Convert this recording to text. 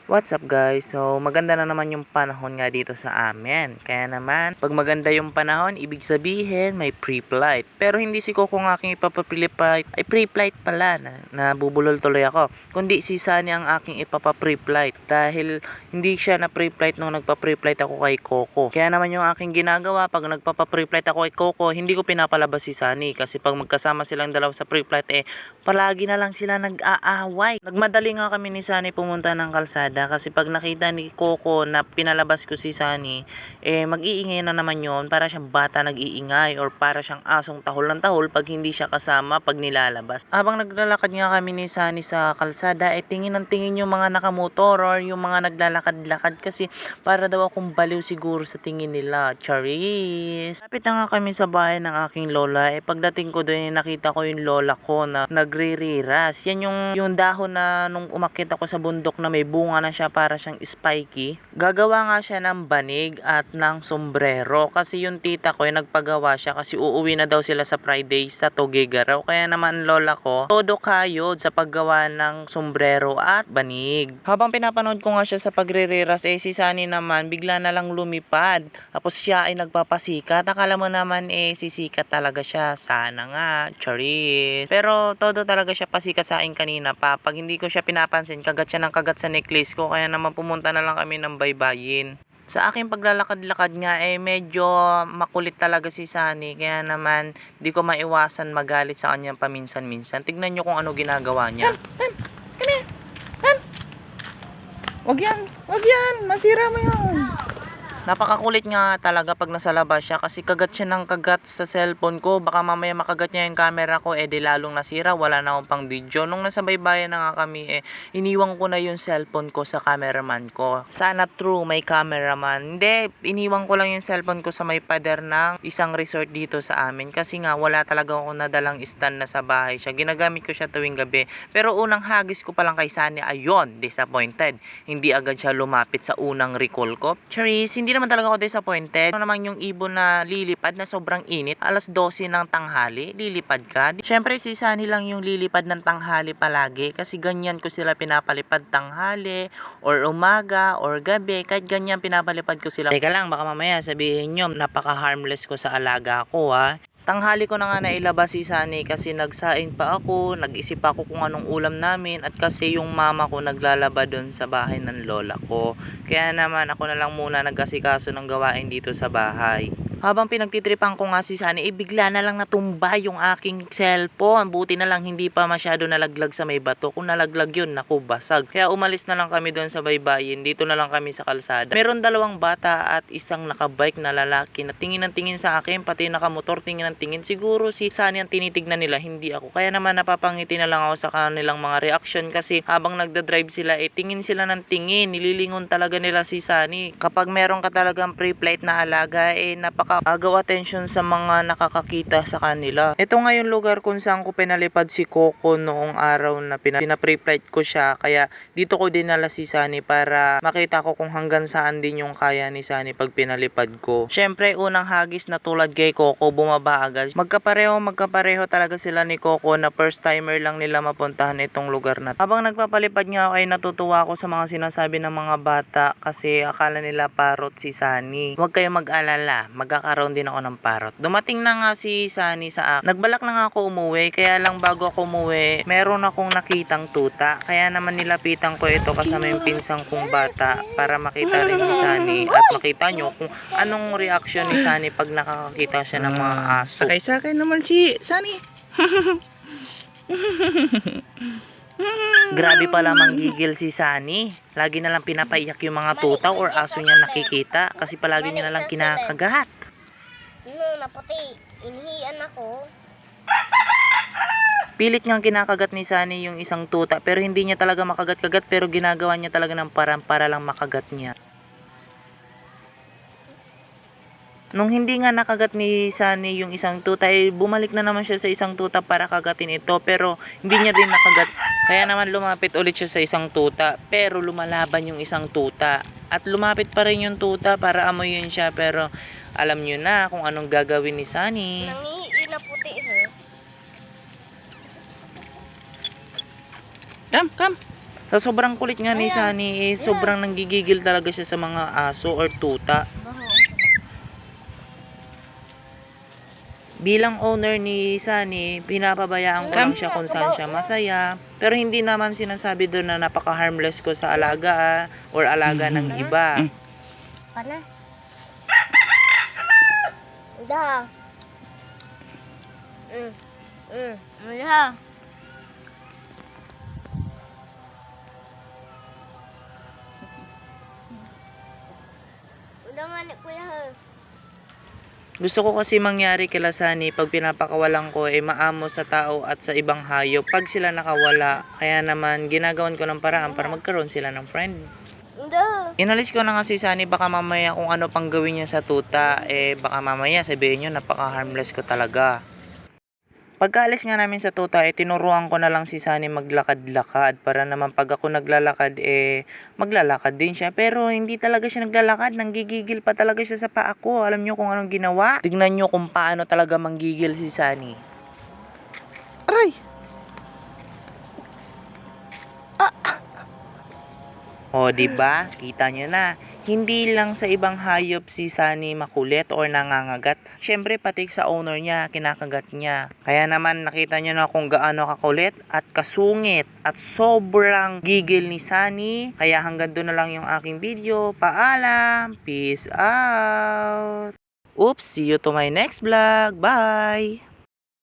What's up guys? So maganda na naman yung panahon nga dito sa amin. Kaya naman, pag maganda yung panahon, ibig sabihin may pre-flight. Pero hindi si Coco ang aking ipapa-pre-flight. Ay pre-flight pala na nabubulol tuloy ako. Kundi si Sunny ang aking ipapa-pre-flight. Dahil hindi siya na pre-flight nung nagpa-pre-flight ako kay Coco. Kaya naman yung aking ginagawa, pag nagpapa-pre-flight ako kay Coco, hindi ko pinapalabas si Sunny. Kasi pag magkasama silang dalawa sa pre-flight, palagi na lang sila nag-aaway. Nagmadali nga kami ni Sunny pumunta ng kalsada kasi pag nakita ni Coco na pinalabas ko si Sunny, mag-iingay na naman yon, para siyang bata nag-iingay or para siyang asong tahol ng tahol pag hindi siya kasama pag nilalabas. Habang naglalakad nga kami ni Sunny sa kalsada, tingin ng tingin yung mga nakamotor or yung mga naglalakad-lakad kasi para daw akong baliw siguro sa tingin nila. Charis! Lapit na nga kami sa bahay ng aking lola. Pagdating ko doon, nakita ko yung lola ko na nagririras. Yan yung dahon na nung umakyat ako sa bundok na may bunga na siya para siyang spiky. Gagawa nga siya ng banig at ng sombrero kasi yung tita ko ay nagpagawa siya kasi uuwi na daw sila sa Friday sa Tuguegarao. Kaya naman lola ko, todo kayod sa paggawa ng sombrero at banig. Habang pinapanood ko nga siya sa pagririras, si Sunny naman bigla na lang lumipad. Tapos siya ay nagpapasikat. Akala mo naman sisikat talaga siya. Sana nga, charis. Pero todo talaga siya pasikat sa akin kanina pa. Pag hindi ko siya pinapansin, kagat siya ng kagat sa necklace ko. Kaya naman pumunta na lang kami ng baybayin. Sa aking paglalakad-lakad nga medyo makulit talaga si Sunny. Kaya naman di ko maiwasan magalit sa kanyang paminsan-minsan. Tignan nyo kung ano ginagawa niya. Wag yan, masira mo yan. Napakakulit nga talaga pag nasa labas siya kasi kagat siya ng kagat sa cellphone ko. Baka mamaya makagat niya yung camera ko, di lalong nasira, wala na akong pang video. Nung nasa baybayin na nga kami, iniwan ko na yung cellphone ko sa cameraman ko. Sana true may cameraman. Hindi, iniwan ko lang yung cellphone ko sa may pader ng isang resort dito sa amin. Kasi nga wala talaga ako nadalang stand na sa bahay siya. Ginagamit ko siya tuwing gabi. Pero unang hagis ko pa lang kay Sunny, ayun, disappointed. Hindi agad siya lumapit sa unang recall ko. Charis, hindi naman talaga ako disappointed. Ano naman yung ibon na lilipad na sobrang init, alas 12 ng tanghali, lilipad ka. Syempre si Sunny lang yung lilipad ng tanghali palagi kasi ganyan ko sila pinapalipad tanghali or umaga or gabi, kahit ganyan pinapalipad ko sila. Teka lang, baka mamaya sabihin nyo napaka-harmless ko sa alaga ko ha. Tanghali ko na nga nailabas si Sunny kasi nagsaing pa ako, nag-isip ako kung anong ulam namin at kasi yung mama ko naglalaba doon sa bahay ng lola ko. Kaya naman ako na lang muna nag-asikaso ng gawain dito sa bahay. Habang pinagtitripan ko nga si Sunny, bigla na lang natumba yung aking cellphone. Buti na lang hindi pa masyado nalaglag sa may bato. Kung nalaglag yun, naku, basag. Kaya umalis na lang kami doon sa baybayin. Dito na lang kami sa kalsada. Meron dalawang bata at isang nakabike na lalaki na tingin ng tingin sa akin, pati nakamotor tingin ng tingin. Siguro si Sunny ang tinitignan nila, hindi ako. Kaya naman napapangiti na lang ako sa kanilang mga reaction kasi habang nagda-drive sila, tingin sila ng tingin. Nililingon talaga nila si Sunny. Kapag meron ka talagang pre-flight na alaga, agaw attention sa mga nakakakita sa kanila. Ito nga yung lugar kung saan ko pinalipad si Coco noong araw na pina-pre-flight ko siya. Kaya dito ko dinala si Sunny para makita ko kung hanggang saan din yung kaya ni Sunny pag pinalipad ko. Syempre, unang hagis na tulad kay Coco, bumaba agad. Magkapareho talaga sila ni Coco na first timer lang nila mapuntahan itong lugar na. Habang nagpapalipad nga ako ay natutuwa ako sa mga sinasabi ng mga bata kasi akala nila parot si Sunny. Huwag kayong mag-alala, magkakaroon din ako ng parot. Dumating na nga si Sunny sa akin. Nagbalak na nga ako umuwi, kaya lang bago ako umuwi, meron akong nakitang tuta. Kaya naman nilapitan ko ito kasama yung pinsang kong bata para makita rin ni Sunny at makita nyo kung anong reaction ni Sunny pag nakakakita siya ng mga aso. Sakay sa akin naman si Sunny. Grabe pala manggigil si Sunny. Lagi na lang pinapaiyak yung mga tuta or aso niya nakikita kasi palagi niya na lang kinakagat. Na puti, inihian ako. Pilit niyang kinakagat ni Sunny yung isang tuta pero hindi niya talaga makagat-kagat pero ginagawa niya talaga ng parang para lang makagat niya. Nung hindi nga nakagat ni Sunny yung isang tuta, bumalik na naman siya sa isang tuta para kagatin ito pero hindi niya rin nakagat. Kaya naman lumapit ulit siya sa isang tuta pero lumalaban yung isang tuta. At lumapit pa rin yung tuta para amoyin siya pero alam nyo na kung anong gagawin ni Sunny. Nangihi na puti, sir. Come. Sa sobrang kulit nga ni Sunny, sobrang nanggigigil talaga siya sa mga aso or tuta. Bilang owner ni Sunny, pinapabayaan ko lang siya kung saan siya masaya. Pero hindi naman sinasabi doon na napaka-harmless ko sa alaga or alaga ng iba. Pana. Udah. Udah. Udah man kuya. Gusto ko kasi mangyari kila Sunny pag pinapakawalan ko maamo sa tao at sa ibang hayop pag sila nakawala. Kaya naman ginagawan ko ng paraan para magkaroon sila ng friend. Udah. Inalis ko na nga si Sunny, baka mamaya kung ano pang gawin niya sa tuta, baka mamaya sabihin niyo napaka-harmless ko talaga. Pagkaalis nga namin sa tuta, tinuruan ko na lang si Sunny maglakad-lakad para naman pag ako naglalakad, maglalakad din siya. Pero hindi talaga siya naglalakad, nanggigigil pa talaga siya sa paa ko. Alam niyo kung anong ginawa? Tignan niyo kung paano talaga manggigil si Sunny. Aray! O, di ba? Kita nyo na. Hindi lang sa ibang hayop si Sunny makulit or nangangagat. Syempre, pati sa owner niya, kinakagat niya. Kaya naman, nakita nyo na kung gaano kakulit at kasungit at sobrang gigil ni Sunny. Kaya hanggang doon na lang yung aking video. Paalam! Peace out! Oops! See you to my next vlog. Bye!